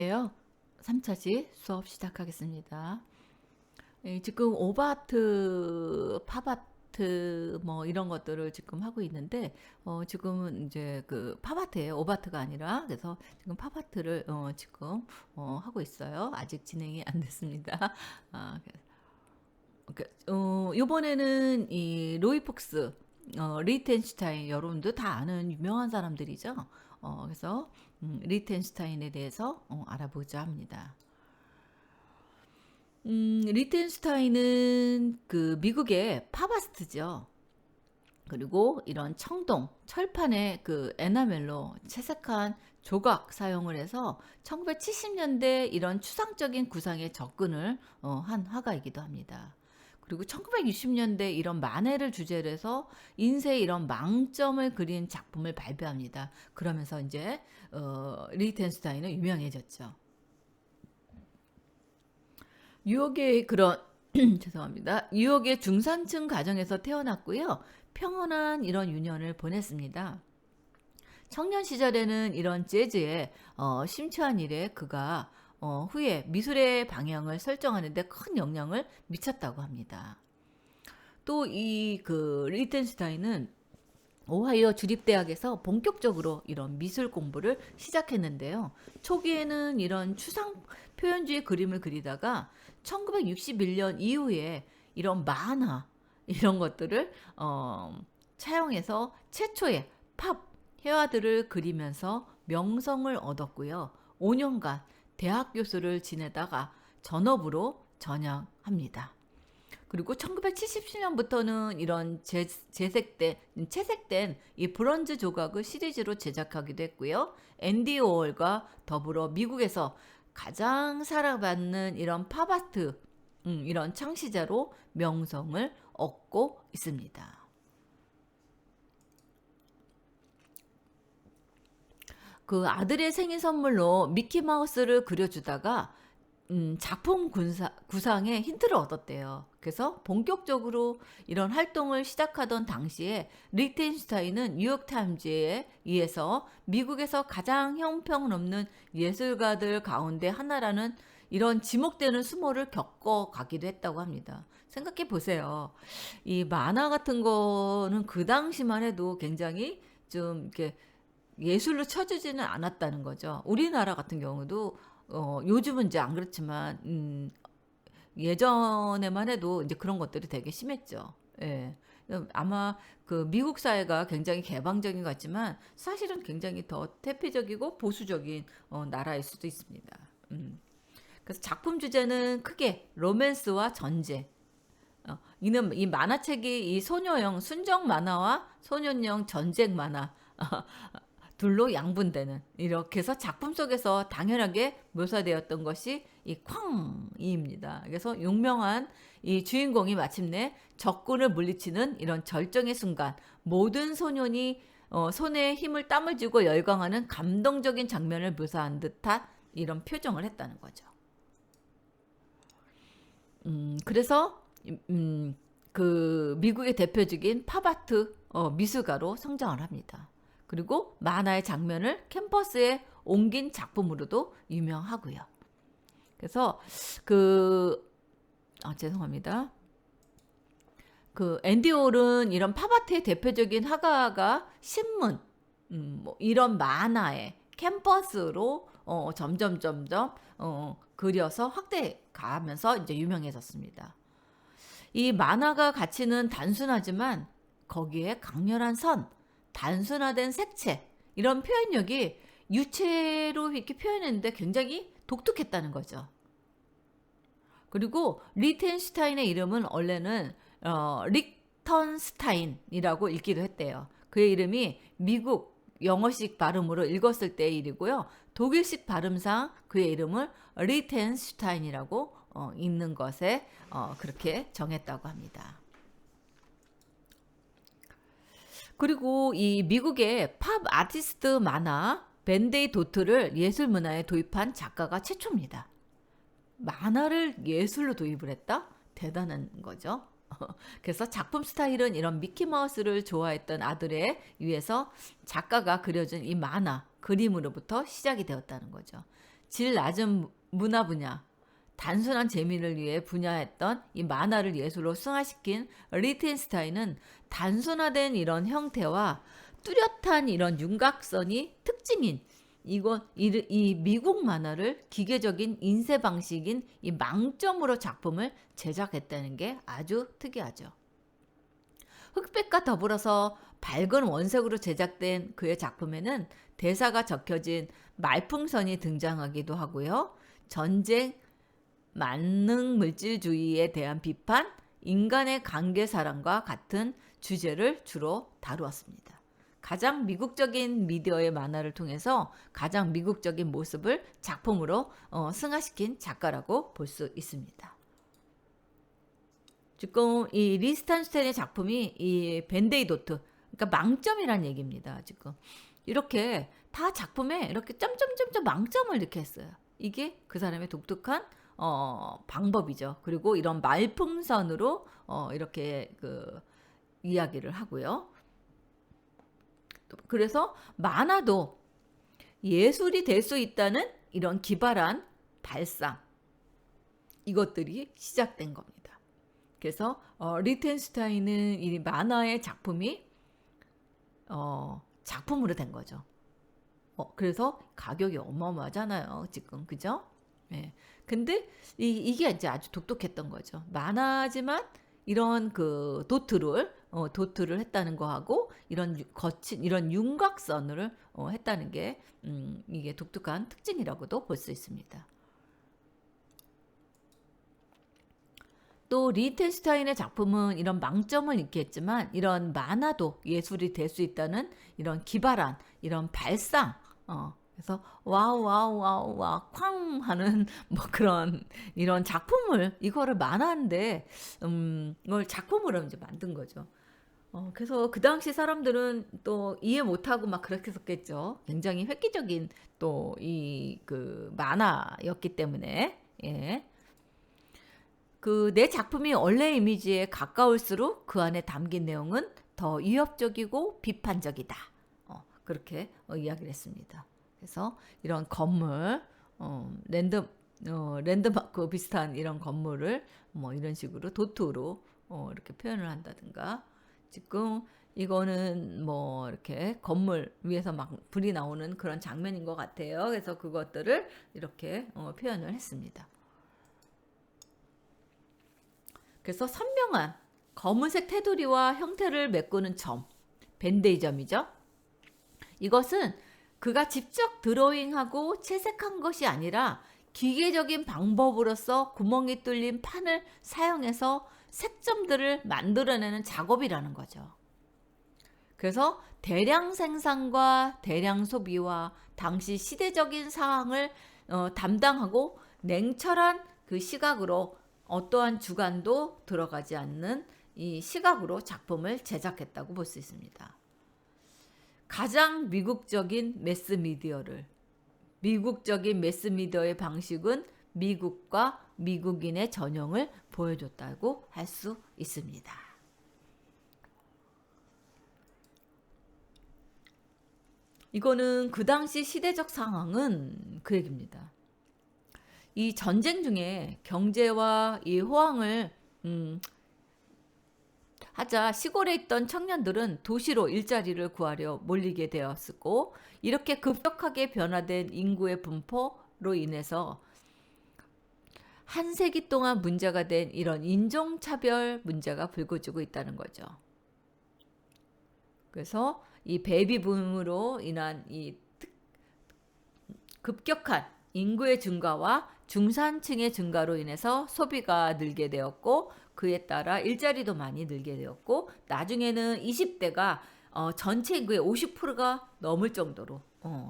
예요. 3차시 수업 시작하겠습니다. 지금 오바트, 팝아트 뭐 이런 것들을 지금 하고 있는데 지금은 이제 그 팝아트예요. 오바트가 아니라. 그래서 지금 팝아트를 지금 하고 있어요. 아직 진행이 안 됐습니다. 아, 요번에는 이 로이 폭스, 리텐슈타인 여러분도 다 아는 유명한 사람들이죠. 그래서 리텐슈타인에 대해서 알아보자 합니다. 리텐슈타인은 그 미국의 팝아스트죠. 그리고 이런 청동, 철판에 그 에나멜로 채색한 조각 사용을 해서 1970년대 이런 추상적인 구상에 접근을 한 화가이기도 합니다. 그리고 1960년대 이런 만해를 주제로 해서 인쇄의 이런 망점을 그린 작품을 발표합니다. 그러면서 이제 리텐슈타인은 유명해졌죠. 뉴욕의 그런 죄송합니다. 뉴욕의 중산층 가정에서 태어났고요. 평온한 이런 유년을 보냈습니다. 청년 시절에는 이런 재즈에 심취한 일에 그가 후에 미술의 방향을 설정하는 데 큰 영향을 미쳤다고 합니다. 또 이 그 리텐슈타인은 오하이오 주립대학에서 본격적으로 이런 미술 공부를 시작했는데요. 초기에는 이런 추상 표현주의 그림을 그리다가 1961년 이후에 이런 만화 이런 것들을 차용해서 최초의 팝 회화들을 그리면서 명성을 얻었고요. 5년간 대학 교수를 지내다가 전업으로 전향합니다. 그리고 1977년부터는 이런 채색된 이 브론즈 조각을 시리즈로 제작하기도 했고요. 앤디 워홀과 더불어 미국에서 가장 사랑받는 이런 팝아트, 이런 창시자로 명성을 얻고 있습니다. 그 아들의 생일 선물로 미키마우스를 그려주다가 작품 구상에 힌트를 얻었대요. 그래서 본격적으로 이런 활동을 시작하던 당시에 리텐슈타인은 뉴욕타임즈에 의해서 미국에서 가장 형평없는 예술가들 가운데 하나라는 이런 지목되는 수모를 겪어가기도 했다고 합니다. 생각해 보세요. 이 만화 같은 거는 그 당시만 해도 굉장히 좀 이렇게 예술로 쳐주지는 않았다는 거죠. 우리나라 같은 경우도 요즘은 이제 안 그렇지만 예전에만 해도 이제 그런 것들이 되게 심했죠. 예. 아마 그 미국 사회가 굉장히 개방적인 것 같지만 사실은 굉장히 더 태폐적이고 보수적인 나라일 수도 있습니다. 그래서 작품 주제는 크게 로맨스와 전쟁. 이는 이 만화책이 이 소녀용 순정 만화와 소년용 전쟁 만화 둘로 양분되는 이렇게 해서 작품 속에서 당연하게 묘사되었던 것이 이 쾅이입니다. 그래서 용명한 이 주인공이 마침내 적군을 물리치는 이런 절정의 순간 모든 소년이 손에 힘을 땀을 쥐고 열광하는 감동적인 장면을 묘사한 듯한 이런 표정을 했다는 거죠. 그래서 그 미국의 대표적인 팝아트 미술가로 성장을 합니다. 그리고 만화의 장면을 캠퍼스에 옮긴 작품으로도 유명하고요. 그래서 죄송합니다. 그 앤디 홀은 이런 팝아트의 대표적인 화가가 신문, 뭐 이런 만화의 캠퍼스로 점점 그려서 확대 가면서 이제 유명해졌습니다. 이 만화가 가치는 단순하지만 거기에 강렬한 선, 단순화된 색채 이런 표현력이 유체로 이렇게 표현했는데 굉장히 독특했다는 거죠. 그리고 리텐슈타인의 이름은 원래는 릭턴스타인이라고 읽기도 했대요. 그의 이름이 미국 영어식 발음으로 읽었을 때의 일이고요. 독일식 발음상 그의 이름을 리텐슈타인이라고 읽는 것에 그렇게 정했다고 합니다. 그리고 이 미국의 팝 아티스트 만화 밴데이 도트를 예술 문화에 도입한 작가가 최초입니다. 만화를 예술로 도입을 했다? 대단한 거죠. 그래서 작품 스타일은 이런 미키마우스를 좋아했던 아들에 의해서 작가가 그려준 이 만화, 그림으로부터 시작이 되었다는 거죠. 질 낮은 문화 분야, 단순한 재미를 위해 분야했던 이 만화를 예술로 승화시킨 리텐스타인은 단순화된 이런 형태와 뚜렷한 이런 윤곽선이 특징인 이 미국 만화를 기계적인 인쇄 방식인 이 망점으로 작품을 제작했다는 게 아주 특이하죠. 흑백과 더불어서 밝은 원색으로 제작된 그의 작품에는 대사가 적혀진 말풍선이 등장하기도 하고요. 전쟁, 만능 물질주의에 대한 비판, 인간의 관계 사랑과 같은 주제를 주로 다루었습니다. 가장 미국적인 미디어의 만화를 통해서 가장 미국적인 모습을 작품으로 승화시킨 작가라고 볼 수 있습니다. 지금 이 리스탄슈타인의 작품이 이 밴데이 도트, 그러니까 망점이란 얘기입니다. 지금 이렇게 다 작품에 이렇게 점점점점 망점을 이렇게 했어요. 이게 그 사람의 독특한 방법이죠. 그리고 이런 말풍선으로 이렇게 그 이야기를 하고요. 그래서 만화도 예술이 될 수 있다는 이런 기발한 발상, 이것들이 시작된 겁니다. 그래서 리텐슈타인은 이 만화의 작품이 작품으로 된 거죠. 그래서 가격이 어마어마하잖아요, 지금. 그죠? 예. 근데 이게 이제 아주 독특했던 거죠. 만화지만 이런 그 도트를 했다는 거하고 이런 거친 이런 윤곽선을 했다는 게 이게 독특한 특징이라고도 볼 수 있습니다. 또 리텐슈타인의 작품은 이런 망점을 있겠지만 이런 만화도 예술이 될 수 있다는 이런 기발한 이런 발상, 그래서 와우 와우 와우 와 쾅 하는 뭐 그런 이런 작품을 이거를 만화인데 이걸 작품으로 이제 만든 거죠. 그래서 그 당시 사람들은 또 이해 못하고 막 그렇게 했었겠죠. 굉장히 획기적인 또 이 그 만화였기 때문에. 예. 그 내 작품이 원래 이미지에 가까울수록 그 안에 담긴 내용은 더 위협적이고 비판적이다. 그렇게 이야기를 했습니다. 그래서 이런 건물, 랜드마크 비슷한 이런 건물을 뭐 이런 식으로 도트로 이렇게 표현을 한다든가, 지금 이거는 뭐 이렇게 건물 위에서 막 불이 나오는 그런 장면인 것 같아요. 그래서 그것들을 이렇게 표현을 했습니다. 그래서 선명한 검은색 테두리와 형태를 메꾸는 점, 밴데이점이죠. 이것은 그가 직접 드로잉하고 채색한 것이 아니라 기계적인 방법으로서 구멍이 뚫린 판을 사용해서 색점들을 만들어내는 작업이라는 거죠. 그래서 대량 생산과 대량 소비와 당시 시대적인 상황을 담당하고 냉철한 그 시각으로 어떠한 주관도 들어가지 않는 이 시각으로 작품을 제작했다고 볼 수 있습니다. 가장 미국적인 매스미디어의 방식은 미국과 미국인의 전형을 보여줬다고 할 수 있습니다. 이거는 그 당시 시대적 상황은 그 얘기입니다. 이 전쟁 중에 경제와 이 호황을 하자 시골에 있던 청년들은 도시로 일자리를 구하려 몰리게 되었고, 이렇게 급격하게 변화된 인구의 분포로 인해서 한 세기 동안 문제가 된 이런 인종차별 문제가 불거지고 있다는 거죠. 그래서 이 베이비붐으로 인한 이 급격한 인구의 증가와 중산층의 증가로 인해서 소비가 늘게 되었고, 그에 따라 일자리도 많이 늘게 되었고, 나중에는 20대가 전체 인구의 50%가 넘을 정도로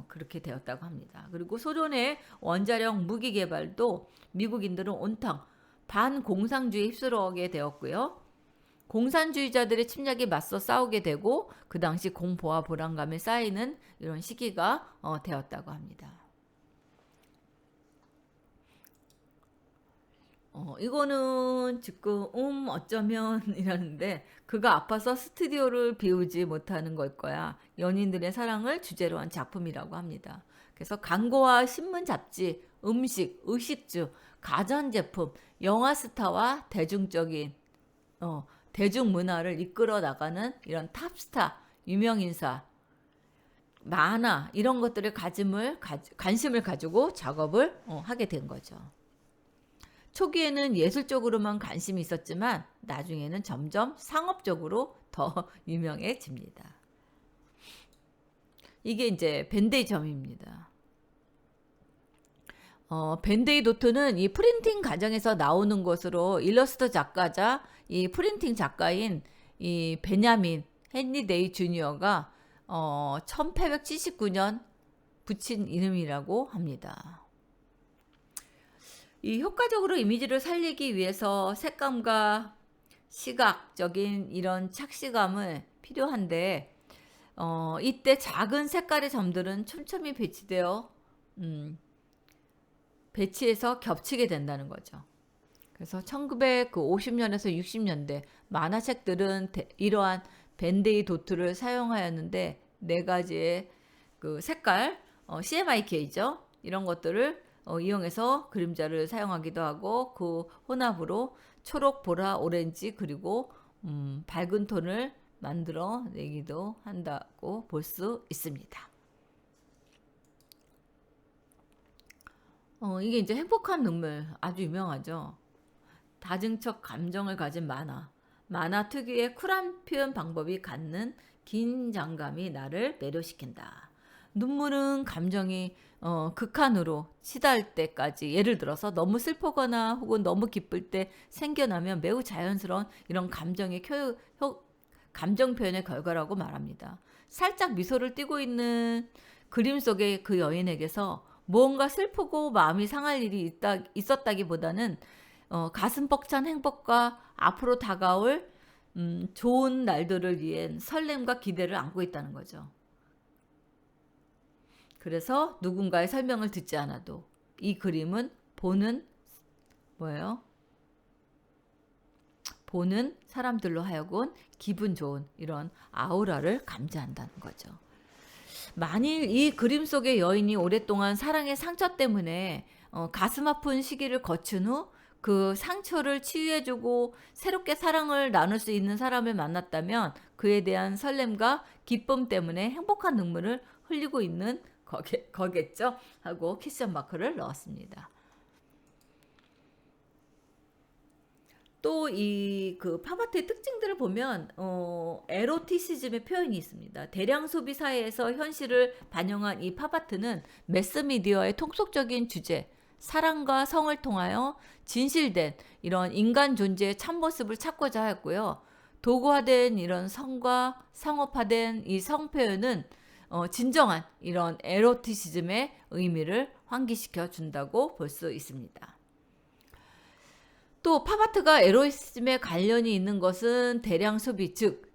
그렇게 되었다고 합니다. 그리고 소련의 원자력 무기 개발도 미국인들은 온통 반공산주의에 휩쓸어게 되었고요. 공산주의자들의 침략에 맞서 싸우게 되고, 그 당시 공포와 불안감이 쌓이는 이런 시기가 되었다고 합니다. 이거는 지금 어쩌면 이러는데, 그가 아파서 스튜디오를 비우지 못하는 걸 거야. 연인들의 사랑을 주제로 한 작품이라고 합니다. 그래서 광고와 신문 잡지, 음식, 의식주, 가전제품, 영화 스타와 대중적인 대중문화를 이끌어 나가는 이런 탑스타, 유명인사, 만화 이런 것들을 관심을 가지고 작업을 하게 된 거죠. 초기에는 예술 쪽으로만 관심이 있었지만 나중에는 점점 상업적으로 더 유명해집니다. 이게 이제 밴데이 점입니다. 밴데이 도트는 이 프린팅 과정에서 나오는 것으로 일러스트 작가자 이 프린팅 작가인 이 베냐민 헨리 데이 주니어가 1879년 붙인 이름이라고 합니다. 이 효과적으로 이미지를 살리기 위해서 색감과 시각적인 이런 착시감을 필요한데 이때 작은 색깔의 점들은 촘촘히 배치해서 겹치게 된다는 거죠. 그래서 1950년에서 60년대 만화책들은 이러한 밴데이 도트를 사용하였는데 네 가지의 그 색깔, CMYK죠. 이런 것들을 이용해서 그림자를 사용하기도 하고 그 혼합으로 초록, 보라, 오렌지 그리고 밝은 톤을 만들어 내기도 한다고 볼 수 있습니다. 이게 이제 행복한 눈물 아주 유명하죠. 다중적 감정을 가진 만화 특유의 쿨한 표현 방법이 갖는 긴장감이 나를 매료시킨다. 눈물은 감정이 극한으로 치달을 때까지, 예를 들어서 너무 슬프거나 혹은 너무 기쁠 때 생겨나면 매우 자연스러운 이런 감정 표현의 결과라고 말합니다. 살짝 미소를 띠고 있는 그림 속의 그 여인에게서 무언가 슬프고 마음이 상할 일이 있었다기보다는 가슴 벅찬 행복과 앞으로 다가올 좋은 날들을 위한 설렘과 기대를 안고 있다는 거죠. 그래서 누군가의 설명을 듣지 않아도 이 그림은 보는 사람들로 하여금 기분 좋은 이런 아우라를 감지한다는 거죠. 만일 이 그림 속의 여인이 오랫동안 사랑의 상처 때문에 가슴 아픈 시기를 거친 후 그 상처를 치유해주고 새롭게 사랑을 나눌 수 있는 사람을 만났다면 그에 대한 설렘과 기쁨 때문에 행복한 눈물을 흘리고 있는 거겠죠? 하고 퀘스천 마크를 넣었습니다. 또 이 그 팝아트의 특징들을 보면 에로티시즘의 표현이 있습니다. 대량 소비 사회에서 현실을 반영한 이 팝아트는 매스미디어의 통속적인 주제, 사랑과 성을 통하여 진실된 이런 인간 존재의 참모습을 찾고자 하였고요. 도구화된 이런 성과 상업화된 이 성 표현은 진정한 이런 에로티시즘의 의미를 환기시켜 준다고 볼 수 있습니다. 또 팝아트가 에로티시즘에 관련이 있는 것은 대량 소비, 즉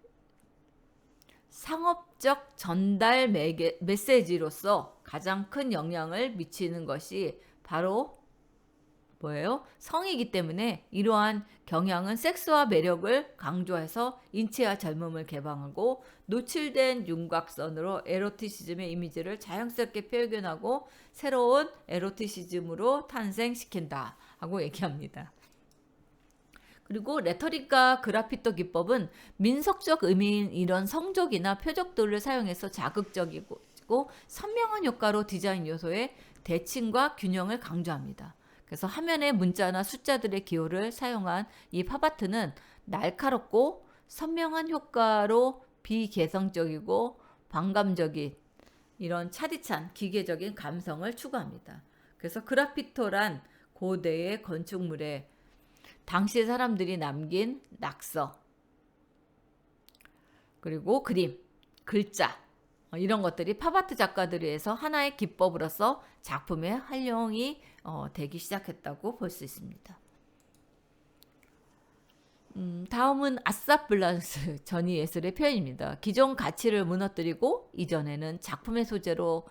상업적 전달 메시지로서 가장 큰 영향을 미치는 것이 바로 성이기 때문에 이러한 경향은 섹스와 매력을 강조해서 인체와 젊음을 개방하고 노출된 윤곽선으로 에로티시즘의 이미지를 자연스럽게 표현하고 새로운 에로티시즘으로 탄생시킨다 하고 얘기합니다. 그리고 레터릭과 그라피토 기법은 민속적 의미인 이런 성적이나 표적들을 사용해서 자극적이고 선명한 효과로 디자인 요소의 대칭과 균형을 강조합니다. 그래서 화면에 문자나 숫자들의 기호를 사용한 이 팝아트는 날카롭고 선명한 효과로 비개성적이고 반감적인 이런 차디찬 기계적인 감성을 추구합니다. 그래서 그라피토란 고대의 건축물에 당시 사람들이 남긴 낙서, 그리고 그림, 글자 이런 것들이 팝아트 작가들에 의해서 하나의 기법으로서 작품의 활용이 되기 시작했다고 볼 수 있습니다. 다음은 아사블란스 전위예술의 표현입니다. 기존 가치를 무너뜨리고 이전에는 작품의 소재로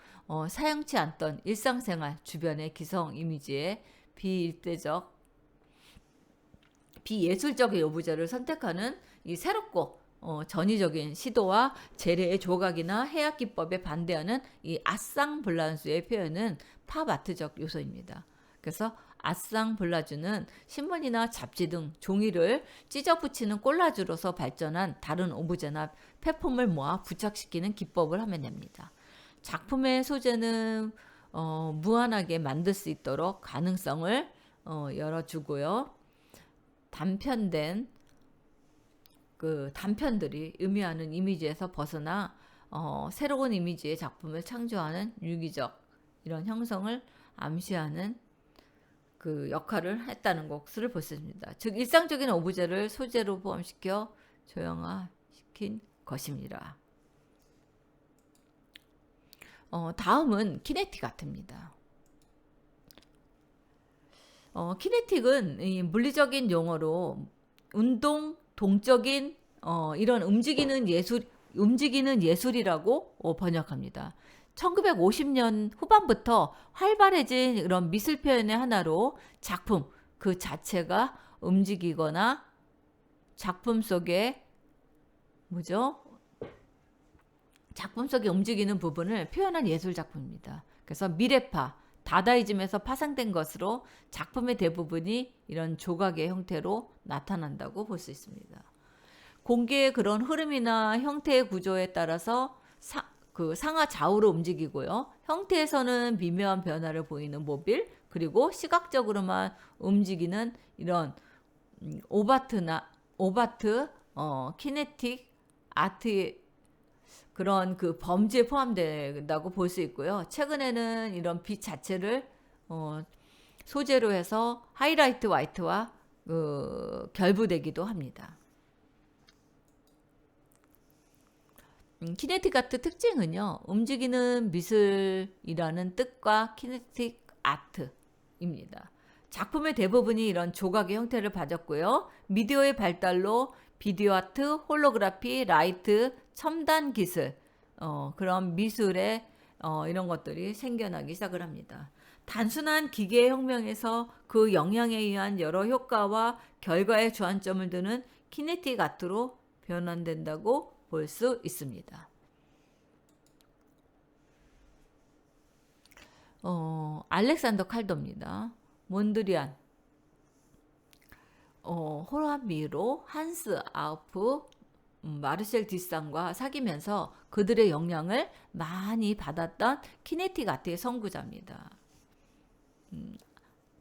사용치 않던 일상생활 주변의 기성 이미지의 비예술적 여부자를 선택하는 이 새롭고 전위적인 시도와 재래의 조각이나 해악 기법에 반대하는 이 아상블라주의 표현은 팝 아트적 요소입니다. 그래서 아상블라주는 신문이나 잡지 등 종이를 찢어 붙이는 콜라주로서 발전한 다른 오브제나 폐품을 모아 부착시키는 기법을 하면 됩니다. 작품의 소재는 무한하게 만들 수 있도록 가능성을 열어주고요. 단편된 그 단편들이 의미하는 이미지에서 벗어나 새로운 이미지의 작품을 창조하는 유기적 이런 형성을 암시하는 그 역할을 했다는 것을 볼 수 있습니다. 즉 일상적인 오브제를 소재로 포함시켜 조형화시킨 것입니다. 다음은 키네틱 아트입니다. 키네틱은 이 물리적인 용어로 운동, 동적인 이런 움직이는 예술이라고 번역합니다. 1950년 후반부터 활발해진 이런 미술 표현의 하나로 작품 그 자체가 움직이거나 작품 속에 작품 속에 움직이는 부분을 표현한 예술 작품입니다. 그래서 미래파, 다다이즘에서 파생된 것으로 작품의 대부분이 이런 조각의 형태로 나타난다고 볼 수 있습니다. 공기의 그런 흐름이나 형태의 구조에 따라서 상하 좌우로 움직이고요. 형태에서는 미묘한 변화를 보이는 모빌, 그리고 시각적으로만 움직이는 이런 오바트, 키네틱 아트의 그런 그 범주에 포함된다고 볼 수 있고요. 최근에는 이런 빛 자체를 소재로 해서 하이라이트 화이트와 결부되기도 합니다. 키네틱 아트 특징은요. 움직이는 미술이라는 뜻과 키네틱 아트입니다. 작품의 대부분이 이런 조각의 형태를 가졌고요. 미디어의 발달로 비디오 아트, 홀로그라피, 라이트, 첨단 기술, 그런 미술의 이런 것들이 생겨나기 시작을 합니다. 단순한 기계의 혁명에서 그 영향에 의한 여러 효과와 결과에 주안점을 두는 키네틱 아트로 변환된다고 볼 수 있습니다. 알렉산더 칼도입니다. 몬드리안, 호라미로, 한스 아우프, 마르셀 디상과 사귀면서 그들의 영향을 많이 받았던 키네틱 아트의 선구자입니다.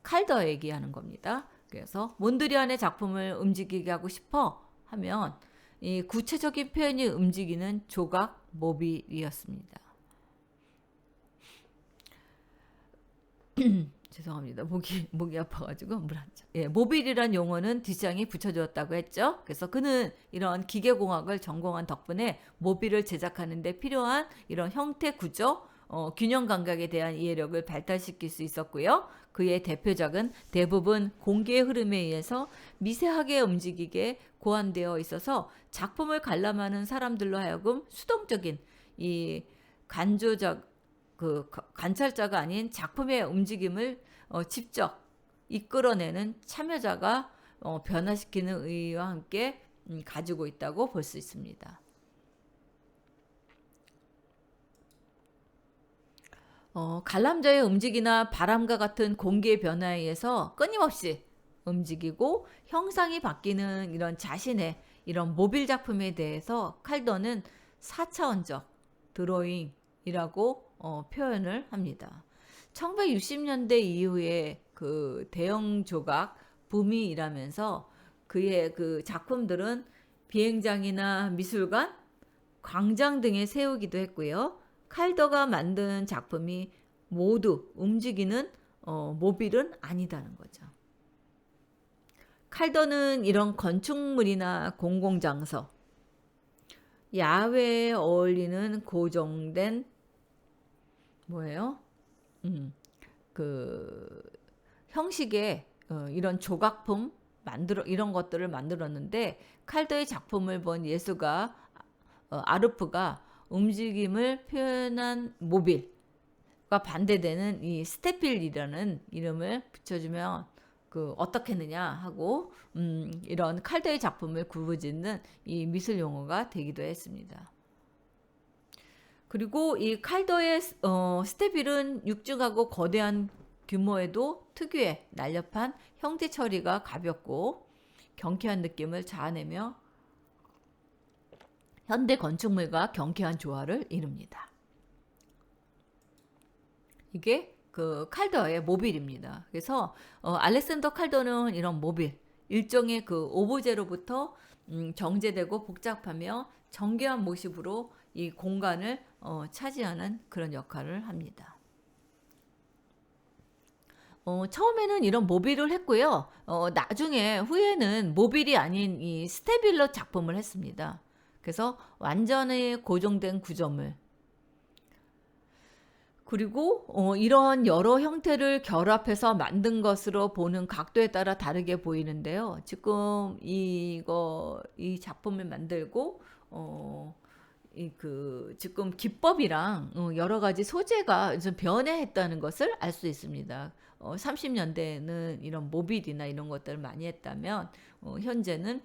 칼더 얘기하는 겁니다. 그래서 몬드리안의 작품을 움직이게 하고 싶어 하면 이 구체적인 표현이 움직이는 조각 모빌이었습니다. 죄송합니다. 목이 아파가지고 물 한 잔. 예, 모빌이란 용어는 디상이 붙여주었다고 했죠. 그래서 그는 이런 기계공학을 전공한 덕분에 모빌을 제작하는 데 필요한 이런 형태 구조, 균형 감각에 대한 이해력을 발달시킬 수 있었고요. 그의 대표작은 대부분 공기의 흐름에 의해서 미세하게 움직이게 고안되어 있어서 작품을 관람하는 사람들로 하여금 수동적인 이 관찰자가 아닌 작품의 움직임을 직접 이끌어내는 참여자가 변화시키는 의의와 함께 가지고 있다고 볼 수 있습니다. 관람자의 움직이나 바람과 같은 공기의 변화에 의해서 끊임없이 움직이고 형상이 바뀌는 이런 자신의 이런 모빌 작품에 대해서 칼더는 4차원적 드로잉이라고 표현을 합니다. 1960년대 이후에 그 대형 조각 붐이 일하면서 그의 그 작품들은 비행장이나 미술관, 광장 등에 세우기도 했고요. 칼더가 만든 작품이 모두 움직이는 모빌은 아니다는 거죠. 칼더는 이런 건축물이나 공공장소, 야외에 어울리는 고정된 그 형식의 이런 조각품 이런 것들을 만들었는데 칼더의 작품을 본 예술가 아르프가 움직임을 표현한 모빌과 반대되는 이 스테필이라는 이름을 붙여주면 그 어떻게 했느냐 하고 이런 칼더의 작품을 구부짓는 이 미술 용어가 되기도 했습니다. 그리고 이 칼더의 스테빌은 육중하고 거대한 규모에도 특유의 날렵한 형태 처리가 가볍고 경쾌한 느낌을 자아내며 현대 건축물과 경쾌한 조화를 이룹니다. 이게 그 칼더의 모빌입니다. 그래서 알렉산더 칼더는 이런 모빌, 일종의 그 오브제로부터 정제되고 복잡하며 정교한 모습으로 이 공간을 차지하는 그런 역할을 합니다. 처음에는 이런 모빌을 했고요. 나중에 후에는 모빌이 아닌 이 스테빌러 작품을 했습니다. 그래서 완전히 고정된 구조물. 그리고 이런 여러 형태를 결합해서 만든 것으로 보는 각도에 따라 다르게 보이는데요. 지금 이 작품을 만들고 지금 기법이랑 여러 가지 소재가 좀 변해했다는 것을 알 수 있습니다. 30년대에는 이런 모빌이나 이런 것들을 많이 했다면 현재는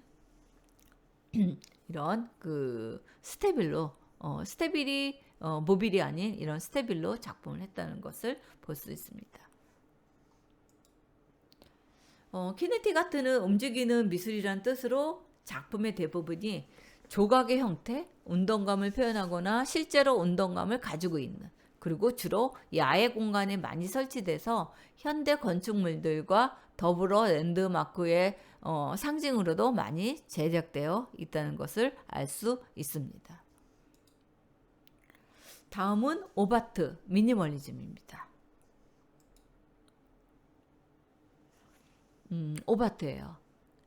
이런 그 스테빌이 모빌이 아닌 이런 스테빌로 작품을 했다는 것을 볼 수 있습니다. 키네틱 아트는 움직이는 미술이란 뜻으로 작품의 대부분이 조각의 형태, 운동감을 표현하거나 실제로 운동감을 가지고 있는, 그리고 주로 야외 공간에 많이 설치돼서 현대 건축물들과 더불어 랜드마크의 상징으로도 많이 제작되어 있다는 것을 알 수 있습니다. 다음은 오바트, 미니멀리즘입니다. 오바트예요.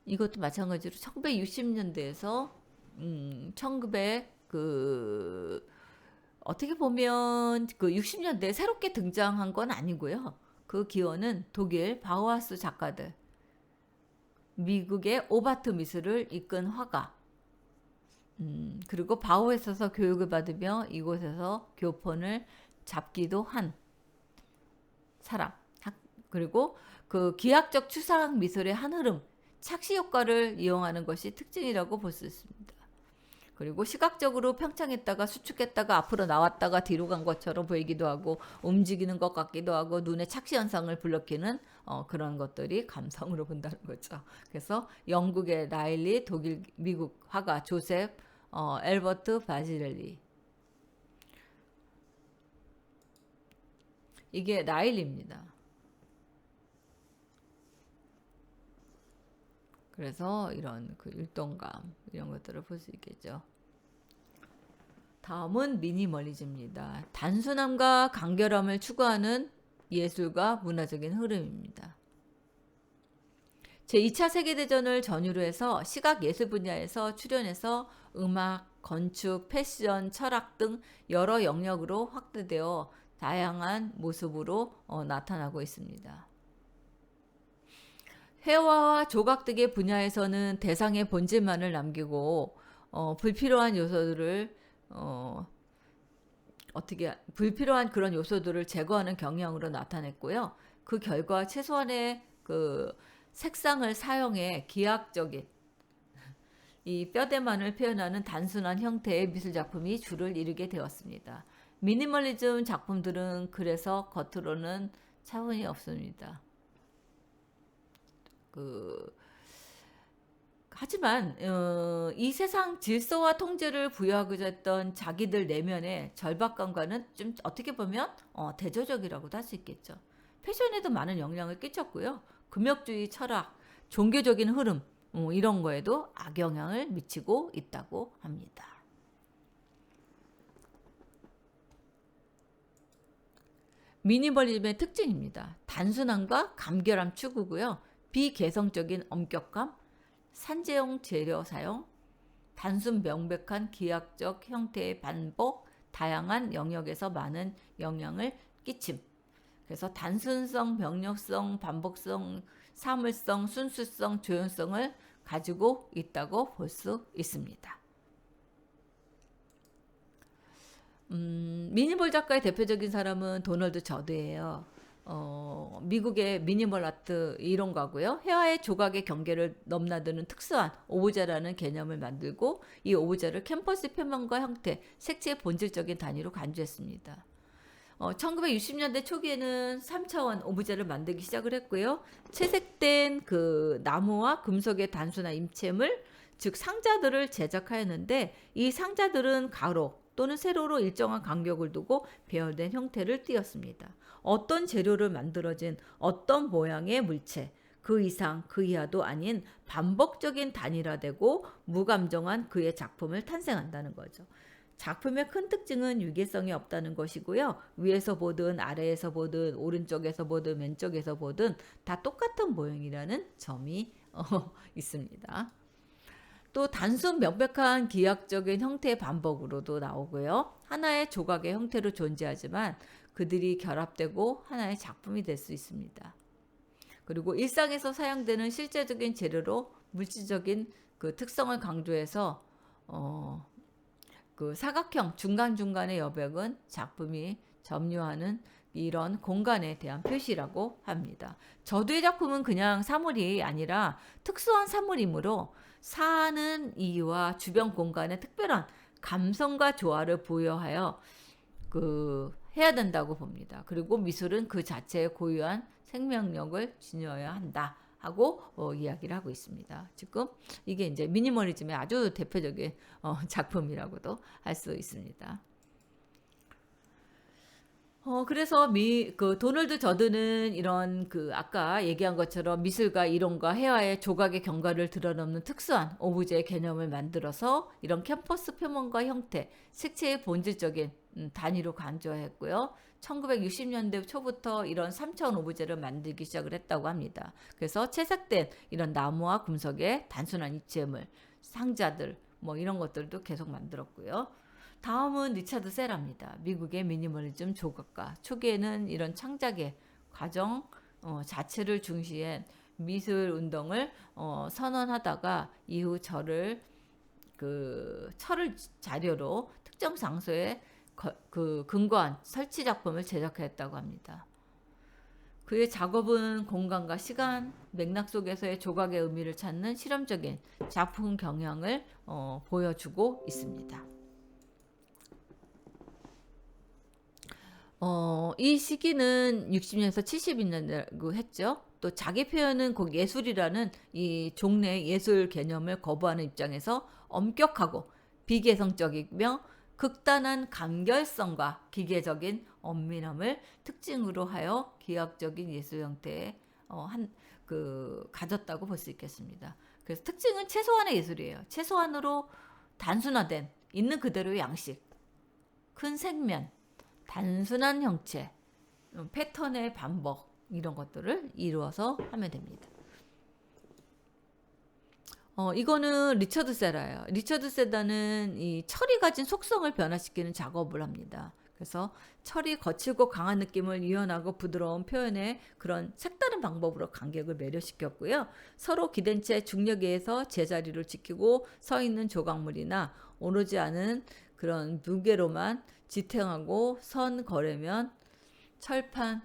이것도 마찬가지로 1960년대에서 1900 어떻게 보면 그 60년대에 새롭게 등장한 건 아니고요. 그 기원은 독일 바우하우스 작가들, 미국의 오바트 미술을 이끈 화가, 그리고 바우하우스에서 교육을 받으며 이곳에서 교폰을 잡기도 한 사람, 그리고 그 기하적 추상 미술의 한 흐름, 착시 효과를 이용하는 것이 특징이라고 볼 수 있습니다. 그리고 시각적으로 평창했다가 수축했다가 앞으로 나왔다가 뒤로 간 것처럼 보이기도 하고 움직이는 것 같기도 하고 눈의 착시 현상을 불러키는 그런 것들이 감성으로 본다는 거죠. 그래서 영국의 라일리, 독일, 미국 화가 조셉 엘버트 바지렐리, 이게 라일리입니다. 그래서 이런 그 율동감 이런 것들을 볼 수 있겠죠. 다음은 미니멀리즘입니다. 단순함과 간결함을 추구하는 예술과 문화적인 흐름입니다. 제2차 세계대전을 전후로 해서 시각 예술 분야에서 출연해서 음악, 건축, 패션, 철학 등 여러 영역으로 확대되어 다양한 모습으로 나타나고 있습니다. 회화와 조각 등의 분야에서는 대상의 본질만을 남기고 불필요한 요소들을 불필요한 그런 요소들을 제거하는 경향으로 나타냈고요. 그 결과 최소한의 그 색상을 사용해 기하학적인 이 뼈대만을 표현하는 단순한 형태의 미술 작품이 주를 이루게 되었습니다. 미니멀리즘 작품들은 그래서 겉으로는 차원이 없습니다. 하지만 이 세상 질서와 통제를 부여하고자 했던 자기들 내면의 절박감과는 좀 어떻게 보면 대조적이라고도 할 수 있겠죠. 패션에도 많은 영향을 끼쳤고요. 금욕주의 철학, 종교적인 흐름 이런 거에도 악영향을 미치고 있다고 합니다. 미니멀리즘의 특징입니다. 단순함과 감결함 추구고요. 비개성적인 엄격함, 산재용 재료 사용, 단순 명백한 기하학적 형태의 반복, 다양한 영역에서 많은 영향을 끼침. 그래서 단순성, 병력성, 반복성, 사물성, 순수성, 조연성을 가지고 있다고 볼 수 있습니다. 미니멀 작가의 대표적인 사람은 도널드 저드예요. 미국의 미니멀 아트 이론가고요. 회화의 조각의 경계를 넘나드는 특수한 오브제라는 개념을 만들고 이 오브제를 캠퍼스 표면과 형태, 색채의 본질적인 단위로 간주했습니다. 1960년대 초기에는 3차원 오브제를 만들기 시작을 했고요. 채색된 그 나무와 금속의 단순한 입체물, 즉 상자들을 제작하였는데 이 상자들은 가로 또는 세로로 일정한 간격을 두고 배열된 형태를 띠었습니다. 어떤 재료를 만들어진 어떤 모양의 물체, 그 이상 그 이하도 아닌 반복적인 단일화되고 무감정한 그의 작품을 탄생한다는 거죠. 작품의 큰 특징은 유기성이 없다는 것이고요. 위에서 보든 아래에서 보든 오른쪽에서 보든 왼쪽에서 보든 다 똑같은 모형이라는 점이 있습니다. 또 단순 명백한 기하학적인 형태의 반복으로도 나오고요. 하나의 조각의 형태로 존재하지만 그들이 결합되고 하나의 작품이 될 수 있습니다. 그리고 일상에서 사용되는 실제적인 재료로 물질적인 그 특성을 강조해서 그 사각형 중간중간의 여백은 작품이 점유하는 이런 공간에 대한 표시라고 합니다. 저도의 작품은 그냥 사물이 아니라 특수한 사물이므로 사는 이유와 주변 공간에 특별한 감성과 조화를 부여하여 해야 된다고 봅니다. 그리고 미술은 그 자체의 고유한 생명력을 지녀야 한다 하고 이야기를 하고 있습니다. 지금 이게 이제 미니멀리즘의 아주 대표적인 작품이라고도 할 수 있습니다. 그래서 도널드 저드는 이런 아까 얘기한 것처럼 미술과 이론과 회화의 조각의 경과를 드러넘는 특수한 오브제의 개념을 만들어서 이런 캠퍼스 표면과 형태, 색채의 본질적인 단위로 간주했고요. 1960년대 초부터 이런 3차원 오브제를 만들기 시작을 했다고 합니다. 그래서 채색된 이런 나무와 금속의 단순한 입체물, 상자들 뭐 이런 것들도 계속 만들었고요. 다음은 리차드 세라입니다. 미국의 미니멀리즘 조각가. 초기에는 이런 창작의 과정 자체를 중시한 미술 운동을 선언하다가 이후 철을 자료로 특정 장소에 근거한 설치 작품을 제작했다고 합니다. 그의 작업은 공간과 시간, 맥락 속에서의 조각의 의미를 찾는 실험적인 작품 경향을 보여주고 있습니다. 이 시기는 60년에서 70년대라고 했죠. 또 자기 표현은 곧 예술이라는 이 종래 예술 개념을 거부하는 입장에서 엄격하고 비개성적이며 극단한 간결성과 기계적인 엄밀함을 특징으로 하여 기하학적인 예술 형태에 가졌다고 볼 수 있겠습니다. 그래서 특징은 최소한의 예술이에요. 최소한으로 단순화된 있는 그대로의 양식, 큰 색면, 단순한 형체, 패턴의 반복 이런 것들을 이루어서 하면 됩니다. 이거는 리처드 세라예요. 리처드 세라는 이 철이 가진 속성을 변화시키는 작업을 합니다. 그래서 철이 거칠고 강한 느낌을 유연하고 부드러운 표현의 그런 색다른 방법으로 관객을 매료시켰고요. 서로 기댄 채 중력에 의해서 제자리를 지키고 서 있는 조각물이나 오르지 않은 그런 무게로만 지탱하고 선 거래면 철판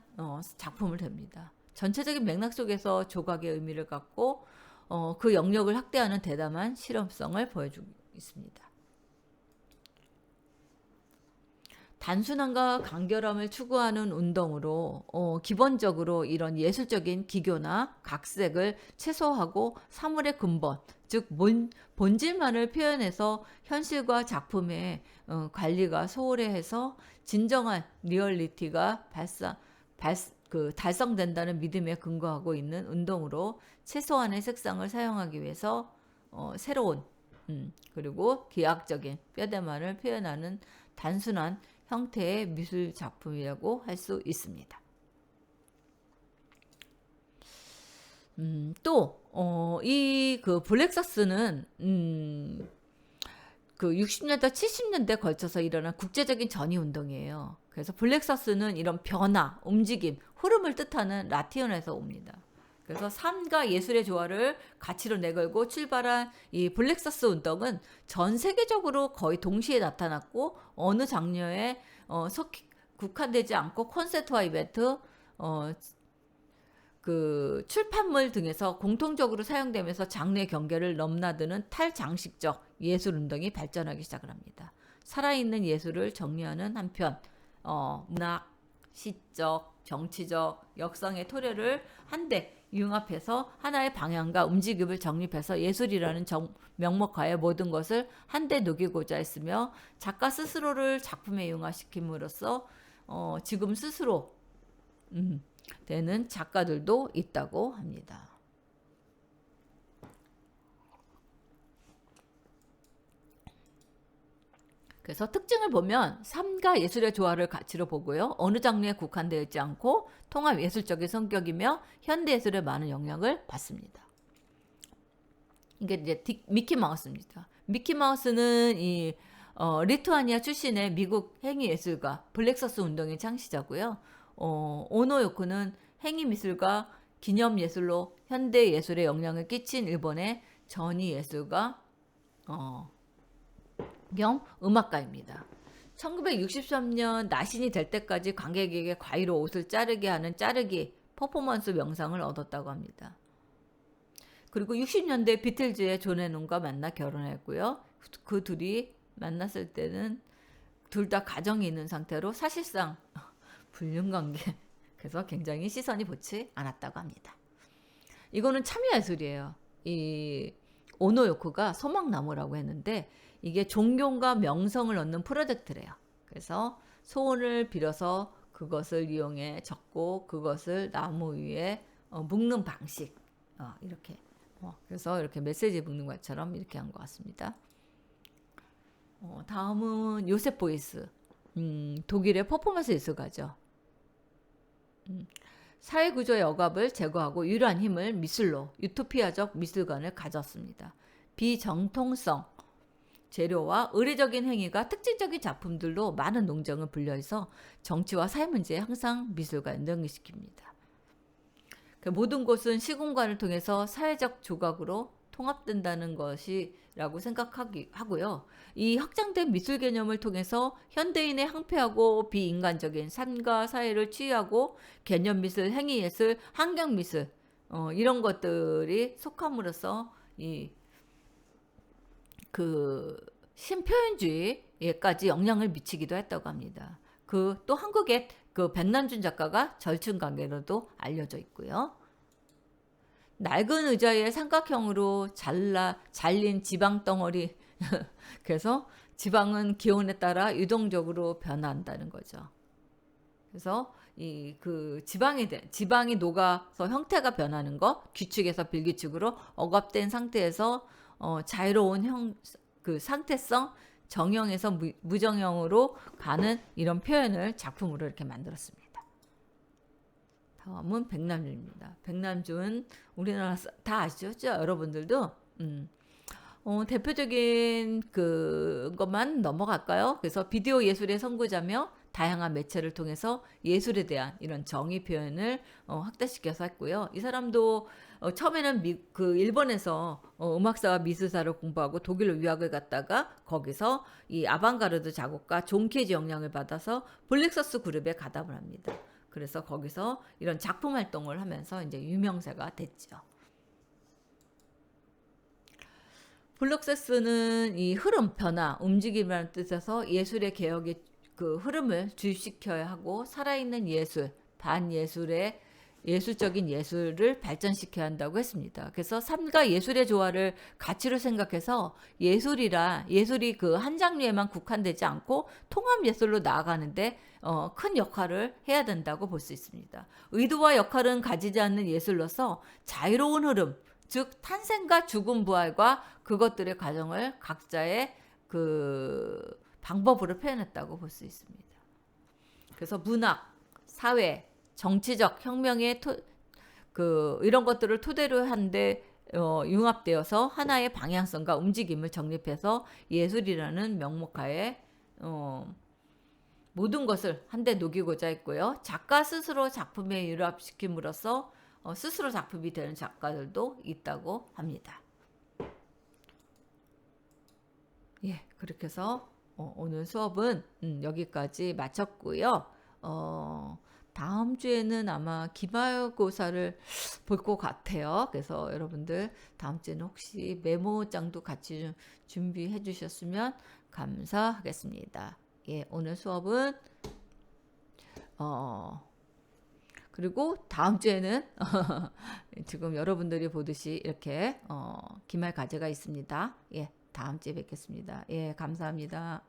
작품을 됩니다. 전체적인 맥락 속에서 조각의 의미를 갖고 그 영역을 확대하는 대담한 실험성을 보여주고 있습니다. 단순함과 간결함을 추구하는 운동으로 기본적으로 이런 예술적인 기교나 각색을 최소화하고 사물의 근본, 즉 본질만을 표현해서 현실과 작품의 관리가 소홀해서 진정한 리얼리티가 달성된다는 믿음에 근거하고 있는 운동으로 최소한의 색상을 사용하기 위해서 새로운 그리고 기하학적인 뼈대만을 표현하는 단순한 형태의 미술 작품이라고 할 수 있습니다. 또 이 블랙삭스는 60년대 70년대 걸쳐서 일어난 국제적인 전위 운동이에요. 그래서 블랙삭스는 이런 변화, 움직임, 흐름을 뜻하는 라틴어에서 옵니다. 그래서 삶과 예술의 조화를 가치로 내걸고 출발한 이 블랙삭스 운동은 전 세계적으로 거의 동시에 나타났고 어느 장르에 국한되지 않고 콘서트와 이벤트, 어, 그 출판물 등에서 공통적으로 사용되면서 장르의 경계를 넘나드는 탈장식적 예술 운동이 발전하기 시작을 합니다. 살아있는 예술을 정리하는 한편 문학, 시적, 정치적, 역성의 토래를 한데 융합해서 하나의 방향과 움직임을 정립해서 예술이라는 명목하에 모든 것을 한데 녹이고자 했으며 작가 스스로를 작품에 융화시킴으로써 지금 스스로 되는 작가들도 있다고 합니다. 그래서 특징을 보면 삶과 예술의 조화를 가치로 보고요. 어느 장르에 국한되어 있지 않고 통합 예술적인 성격이며 현대 예술에 많은 영향을 받습니다. 이게 이제 미키마우스입니다. 미키마우스는 이 리투아니아 출신의 미국 행위예술가 블랙서스 운동의 창시자고요. 오노 요코는 행위미술과 기념예술로 현대예술에 영향을 끼친 일본의 전위예술가 겸 음악가입니다. 1963년 나신이 될 때까지 관객에게 가위로 옷을 자르게 하는 자르기 퍼포먼스 명상을 얻었다고 합니다. 그리고 60년대 비틀즈의 존 레논과 만나 결혼했고요. 그 둘이 만났을 때는 둘 다 가정이 있는 상태로 사실상 불륜관계. 그래서 굉장히 시선이 좋지 않았다고 합니다. 이거는 참여예술이에요. 이 오노 요코가 소망나무라고 했는데 이게 존경과 명성을 얻는 프로젝트래요. 그래서 소원을 빌어서 그것을 이용해 적고 그것을 나무 위에 묶는 방식 이렇게 그래서 이렇게 메시지 묶는 것처럼 이렇게 한 것 같습니다. 다음은 요셉 보이스 독일의 퍼포먼스 예술가죠. 사회구조의 억압을 제거하고 유일한 힘을 미술로 유토피아적 미술관을 가졌습니다. 비정통성 재료와 의례적인 행위가 특징적인 작품들로 많은 농정을 분류해서 정치와 사회 문제에 항상 미술관을 연결시킵니다. 모든 것은 시공간을 통해서 사회적 조각으로 통합된다는 것이라고 생각하고요. 이 확장된 미술 개념을 통해서 현대인의 항폐하고 비인간적인 삶과 사회를 치유하고 개념 미술, 행위 예술, 환경 미술 이런 것들이 속함으로써 그 신표현주의에까지 영향을 미치기도 했다고 합니다. 또 한국의 그 백남준 작가가 절친관계로도 알려져 있고요. 낡은 의자에 삼각형으로 잘린 지방 덩어리 그래서 지방은 기온에 따라 유동적으로 변한다는 거죠. 그래서 그 지방이 녹아서 형태가 변하는 거 규칙에서 빌규칙으로 억압된 상태에서 자유로운 그 상태성 정형에서 무정형으로 가는 이런 표현을 작품으로 이렇게 만들었습니다. 다음은 백남준입니다. 백남준 우리나라 다 아시죠? 여러분들도 대표적인 그것만 넘어갈까요? 그래서 비디오 예술의 선구자며 다양한 매체를 통해서 예술에 대한 이런 정의 표현을 확대시켜서 했고요. 이 사람도 처음에는 그 일본에서 음악사와 미술사를 공부하고 독일로 유학을 갔다가 거기서 이 아방가르드 작곡가 존 케지 영향을 받아서 블랙서스 그룹에 가담을 합니다. 그래서 거기서 이런 작품 활동을 하면서 이제 유명세가 됐죠. 블랙서스는 이 흐름, 변화, 움직임이라는 뜻에서 예술의 개혁의 그 흐름을 주입시켜야 하고 살아있는 예술, 반예술의 예술적인 예술을 발전시켜야 한다고 했습니다. 그래서 삶과 예술의 조화를 가치로 생각해서 예술이 그 한 장르에만 국한되지 않고 통합 예술로 나아가는데 큰 역할을 해야 된다고 볼 수 있습니다. 의도와 역할은 가지지 않는 예술로서 자유로운 흐름, 즉 탄생과 죽음 부활과 그것들의 과정을 각자의 그 방법으로 표현했다고 볼 수 있습니다. 그래서 문학, 사회, 정치적 혁명의 이런 것들을 토대로 한데 융합되어서 하나의 방향성과 움직임을 정립해서 예술이라는 명목하에 모든 것을 한데 녹이고자 했고요. 작가 스스로 작품에 융합시킴으로써 스스로 작품이 되는 작가들도 있다고 합니다. 예, 그렇게 해서 오늘 수업은 여기까지 마쳤고요. 다음 주에는 아마 기말고사를 볼 것 같아요. 그래서 여러분들 다음 주에는 혹시 메모장도 같이 좀 준비해 주셨으면 감사하겠습니다. 예, 오늘 수업은 어 그리고 다음 주에는 지금 여러분들이 보듯이 이렇게 기말 과제가 있습니다. 예, 다음 주에 뵙겠습니다. 예, 감사합니다.